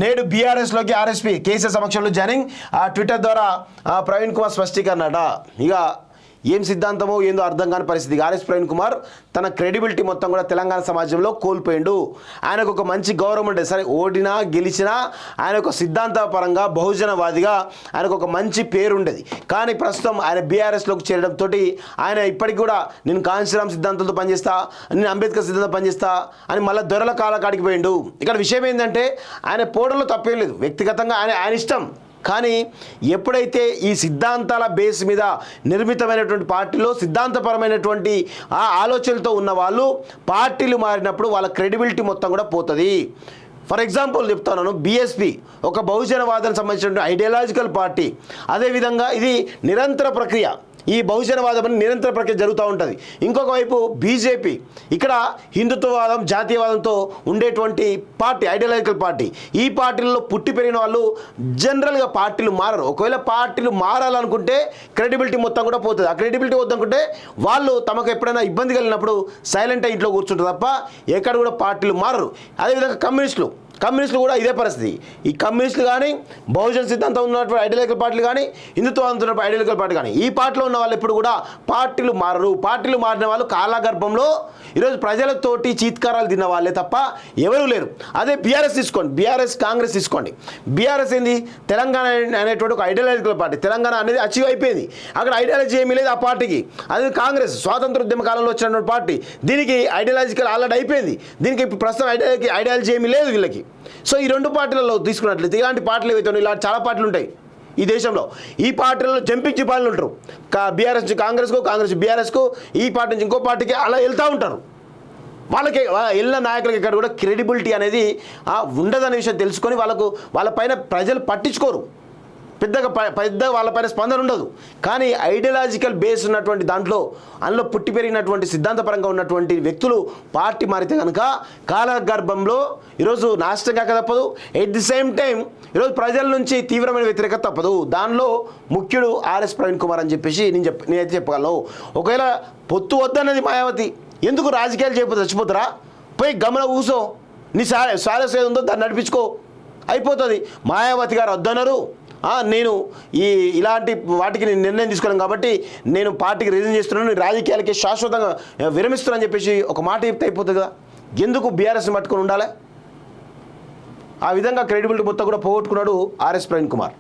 నేడు బీఆర్ఎస్లోకి ఆర్ఎస్పీ కేసీఆర్ సమక్షంలో joining. Twitter ద్వారా ప్రవీణ్ కుమార్ స్పష్టీకరణ. ఇక ఏం సిద్ధాంతమో ఏందో అర్థం కాని పరిస్థితి. ఆర్ఎస్ ప్రవీణ్ కుమార్ తన క్రెడిబిలిటీ మొత్తం కూడా తెలంగాణ సమాజంలో కోల్పోయిండు. ఆయనకు ఒక మంచి గౌరవం ఉంటుంది. సరే ఓడినా గెలిచినా ఆయన ఒక సిద్ధాంతపరంగా బహుజనవాదిగా ఆయనకు ఒక మంచి పేరు ఉండేది. కానీ ప్రస్తుతం ఆయన బీఆర్ఎస్లోకి చేరడంతో ఆయన ఇప్పటికి కూడా నేను కాంశీరామ్ సిద్ధాంతంతో పనిచేస్తా, నేను అంబేద్కర్ సిద్ధాంతం పనిచేస్తా అని మళ్ళీ దొరల కాడికి పోయిండు. ఇక్కడ విషయం ఏంటంటే ఆయన పోవడంలో తప్పేం లేదు, వ్యక్తిగతంగా ఆయన ఇష్టం. కానీ ఎప్పుడైతే ఈ సిద్ధాంతాల బేస్ మీద నిర్మితమైనటువంటి పార్టీలో సిద్ధాంతపరమైనటువంటి ఆ ఆలోచనలతో ఉన్న వాళ్ళు పార్టీలు మారినప్పుడు వాళ్ళ క్రెడిబిలిటీ మొత్తం కూడా పోతుంది. ఫర్ ఎగ్జాంపుల్ చెప్తాను, బీఎస్పీ ఒక బహుజనవాదానికి సంబంధించిన ఐడియాలజికల్ పార్టీ. అదేవిధంగా ఇది నిరంతర ప్రక్రియ, ఈ బహుజనవాదం అని నిరంతర ప్రక్రియ జరుగుతూ ఉంటుంది. ఇంకొక వైపు బీజేపీ ఇక్కడ హిందుత్వవాదం జాతీయవాదంతో ఉండేటువంటి పార్టీ, ఐడియాలజికల్ పార్టీ. ఈ పార్టీలలో పుట్టి పెరిగిన వాళ్ళు జనరల్గా పార్టీలు మారరు. ఒకవేళ పార్టీలు మారాలనుకుంటే క్రెడిబిలిటీ మొత్తం కూడా పోతుంది. ఆ క్రెడిబిలిటీ వద్దనుకుంటే వాళ్ళు తమకు ఎప్పుడైనా ఇబ్బంది కలిగినప్పుడు సైలెంట్గా ఇంట్లో కూర్చుంటారు తప్ప ఎక్కడ కూడా పార్టీలు మారరు. అదేవిధంగా కమ్యూనిస్టులు కూడా ఇదే పరిస్థితి. ఈ కమ్యూనిస్టులు కానీ, బహుజన సిద్ధాంతం ఉన్నటువంటి ఐడియాలజికల్ పార్టీలు కానీ, హిందుత్వం ఉన్నటువంటి ఐడియాలజికల్ పార్టీ కానీ, ఈ పార్టీలో ఉన్న వాళ్ళు ఎప్పుడు కూడా పార్టీలు మారరు. పార్టీలు మారిన వాళ్ళు కాలగర్భంలో ఈరోజు ప్రజలతోటి చీత్కారాలు తిన్న వాళ్ళే తప్ప ఎవరూ లేరు. అదే బీఆర్ఎస్ తీసుకోండి, బీఆర్ఎస్ కాంగ్రెస్ తీసుకోండి. బీఆర్ఎస్ ఏంది, తెలంగాణ అనేటువంటి ఒక ఐడియాలజికల్ పార్టీ. తెలంగాణ అనేది అచీవ్ అయిపోయింది, అక్కడ ఐడియాలజీ ఏమీ లేదు ఆ పార్టీకి. అదే కాంగ్రెస్ స్వాతంత్ర ఉద్యమ కాలంలో వచ్చినటువంటి పార్టీ, దీనికి ఐడియాలజికల్ ఆల్రెడీ అయిపోయింది. దీనికి ఇప్పుడు ప్రస్తుతం ఐడియాలజీ ఏమీ లేదు వీళ్ళకి. సో ఈ రెండు పార్టీలలో తీసుకున్నట్లయితే ఇలాంటి పార్టీలు ఏవైతే ఇలాంటి చాలా పార్టీలు ఉంటాయి ఈ దేశంలో. ఈ పార్టీలలో జంపింగ్ చిపాలు ఉంటారు. బీఆర్ఎస్ నుంచి కాంగ్రెస్కు, కాంగ్రెస్ బీఆర్ఎస్కు, ఈ పార్టీ నుంచి ఇంకో పార్టీకి అలా వెళ్తూ ఉంటారు. వాళ్ళకి వెళ్ళిన నాయకులకి ఇక్కడ కూడా క్రెడిబిలిటీ అనేది ఉండదనే విషయం తెలుసుకొని వాళ్ళ పైన ప్రజలు పట్టించుకోరు, పెద్ద వాళ్ళపైన స్పందన ఉండదు. కానీ ఐడియాలజికల్ బేస్ ఉన్నటువంటి అందులో పుట్టి పెరిగినటువంటి సిద్ధాంతపరంగా ఉన్నటువంటి వ్యక్తులు పార్టీ మారితే కనుక కాలగర్భంలో ఈరోజు నాశనం కాక తప్పదు. ఎట్ ది సేమ్ టైం ఈరోజు ప్రజల నుంచి తీవ్రమైన వ్యతిరేకత తప్పదు. దానిలో ముఖ్యుడు ఆర్ఎస్ ప్రవీణ్ కుమార్ అని చెప్పేసి నేనైతే చెప్పగలను. ఒకవేళ పొత్తు వద్దన్నది మాయావతి, ఎందుకు రాజకీయాలు చేయకపోతే చచ్చిపోతారా? పోయి గమన కూసో, నీ సారస్ ఏది ఉందో దాన్ని నడిపించుకో, అయిపోతుంది. మాయావతి గారు వద్దన్నారు, నేను ఇలాంటి వాటికి నేను నిర్ణయం తీసుకున్నాను కాబట్టి నేను పార్టీకి రిజైన్ చేస్తున్నాను, రాజకీయాలకి శాశ్వతంగా విరమిస్తున్నాను చెప్పేసి ఒక మాట చెప్తే అయిపోతుంది కదా. ఎందుకు బీఆర్ఎస్ని పట్టుకొని ఉండాలి? ఆ విధంగా క్రెడిబిలిటీ మొత్తం కూడా పోగొట్టుకున్నాడు ఆర్ఎస్ ప్రవీణ్ కుమార్.